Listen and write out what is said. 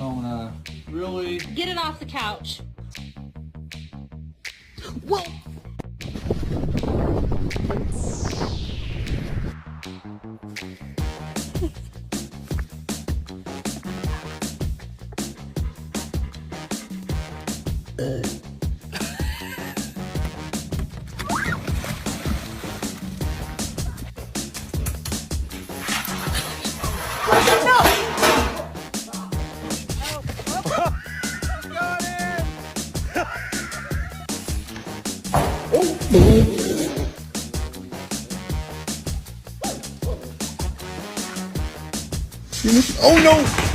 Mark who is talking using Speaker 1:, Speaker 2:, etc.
Speaker 1: Kona. Really?
Speaker 2: Get it off the couch.
Speaker 3: Whoa! Oh no!